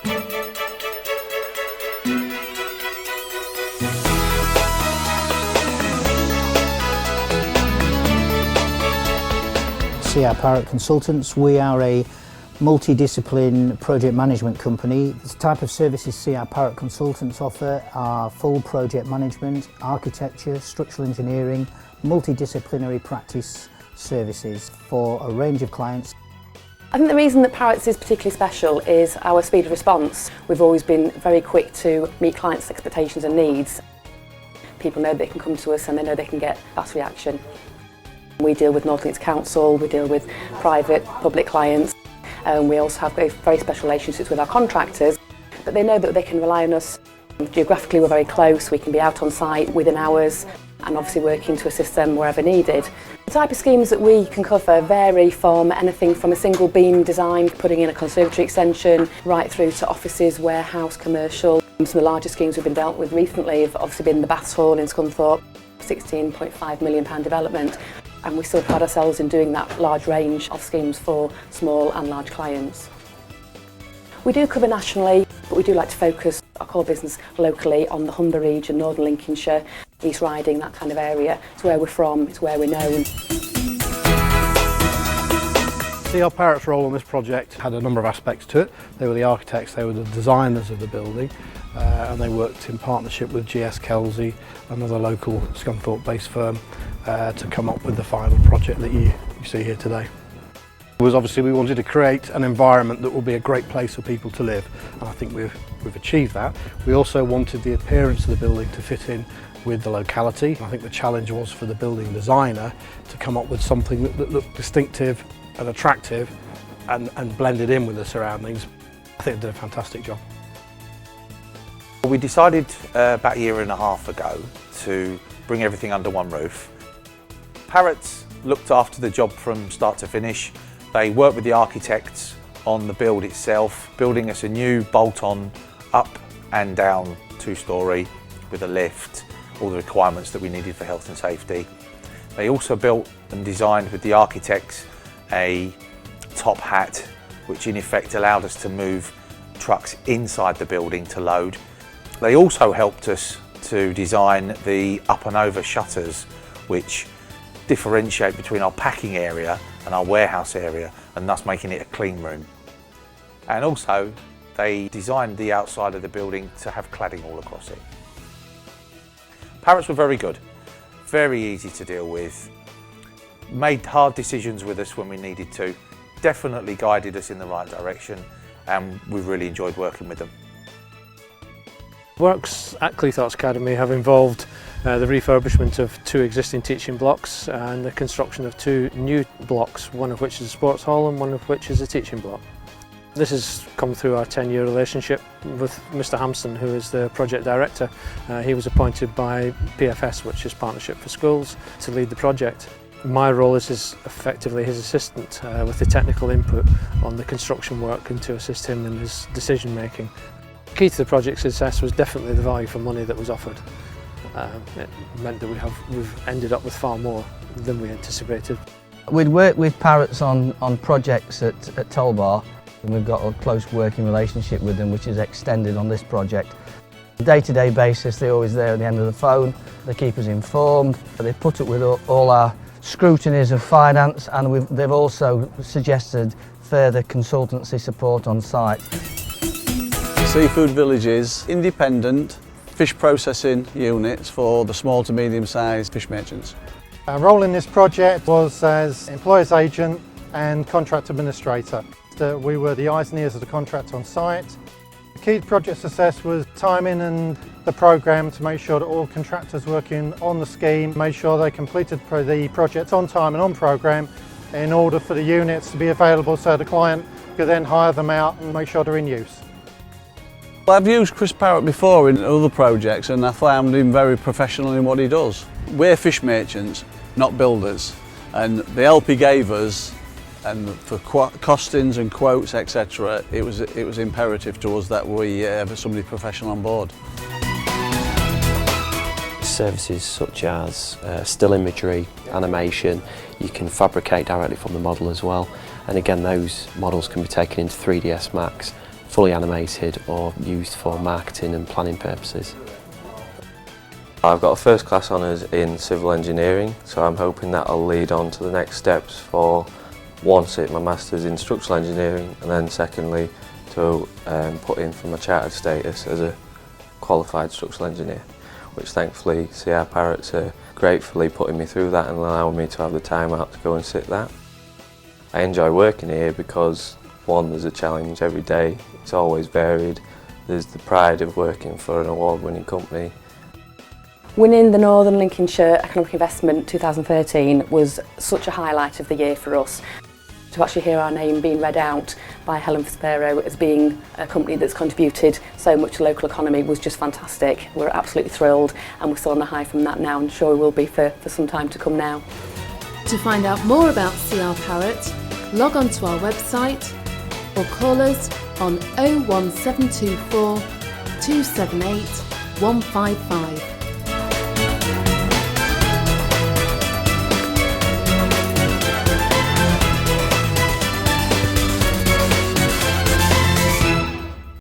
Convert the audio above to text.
CR Parrott Consultants. We are a multidiscipline project management company. The type of services CR Parrott Consultants offer are full project management, architecture, structural engineering, multidisciplinary practice services for a range of clients. I think the reason that Parrott's is particularly special is our speed of response. We've always been very quick to meet clients' expectations and needs. People know they can come to us and they know they can get fast reaction. We deal with North Links Council, we deal with private, public clients, and we also have very special relationships with our contractors, but they know that they can rely on us. Geographically we're very close, we can be out on site within hours and obviously working to assist them wherever needed. The type of schemes that we can cover vary from anything from a single beam design, putting in a conservatory extension, right through to offices, warehouse, commercial. Some of the larger schemes we've been dealt with recently have obviously been the Baths Hall in Scunthorpe, £16.5 million development. And we still pride ourselves in doing that large range of schemes for small and large clients. We do cover nationally, but we do like to focus our core business locally on the Humber region, Northern Lincolnshire, East Riding, that kind of area. It's where we're from, it's where we're known. CR Parrot's role on this project had a number of aspects to it. They were the architects, they were the designers of the building, and they worked in partnership with GS Kelsey, another local Scunthorpe-based firm, to come up with the final project that you see here today. It was obviously we wanted to create an environment that will be a great place for people to live, and I think we've achieved that. We also wanted the appearance of the building to fit in with the locality. I think the challenge was for the building designer to come up with something that looked distinctive and attractive and blended in with the surroundings. I think they did a fantastic job. We decided about a year and a half ago to bring everything under one roof. Parrott's looked after the job from start to finish. They worked with the architects on the build itself, building us a new bolt-on up and down two-storey with a lift, all the requirements that we needed for health and safety. They also built and designed with the architects a top hat, which in effect allowed us to move trucks inside the building to load. They also helped us to design the up and over shutters, which differentiate between our packing area and our warehouse area, and thus making it a clean room. And also they designed the outside of the building to have cladding all across it. Parrott's were very good, very easy to deal with, made hard decisions with us when we needed to, definitely guided us in the right direction, and we really enjoyed working with them. Works at Cleethorpes Academy have involved the refurbishment of 2 existing teaching blocks and the construction of 2 new blocks, one of which is a sports hall and one of which is a teaching block. This has come through our 10-year relationship with Mr Hampson, who is the project director. He was appointed by PFS, which is Partnership for Schools, to lead the project. My role is effectively his assistant with the technical input on the construction work and to assist him in his decision making. Key to the project's success was definitely the value for money that was offered. It meant that we've ended up with far more than we anticipated. We'd worked with Parrott's on projects at Tolbar, and we've got a close working relationship with them, which is extended on this project. On a day-to-day basis, they're always there at the end of the phone. They keep us informed. They put up with all our scrutinies of finance, and they've also suggested further consultancy support on site. Seafood villages, independent fish processing units for the small to medium-sized fish merchants. Our role in this project was as employer's agent and contract administrator. We were the eyes and ears of the contract on site. The key to project success was timing and the programme to make sure that all contractors working on the scheme made sure they completed the project on time and on programme in order for the units to be available so the client could then hire them out and make sure they're in use. I've used Chris Parrott before in other projects and I found him very professional in what he does. We're fish merchants, not builders, and the help he gave us and for costings and quotes, etc., it was imperative to us that we have somebody professional on board. Services such as still imagery, animation, you can fabricate directly from the model as well, and again those models can be taken into 3ds Max fully animated or used for marketing and planning purposes. I've got a first class honours in civil engineering, so I'm hoping that I'll lead on to the next steps for one, sit my masters in structural engineering, and then secondly to put in for my chartered status as a qualified structural engineer, which thankfully CR Parrots are gratefully putting me through that and allowing me to have the time out to go and sit that. I enjoy working here because one, there's a challenge every day, it's always varied, there's the pride of working for an award-winning company. Winning the Northern Lincolnshire Economic Investment 2013 was such a highlight of the year for us. To actually hear our name being read out by Helen Fospero as being a company that's contributed so much to the local economy was just fantastic. We're absolutely thrilled, and we're still on the high from that now, and sure we will be for some time to come now. To find out more about CR Parrott, log on to our website or call us on 01724 278 155.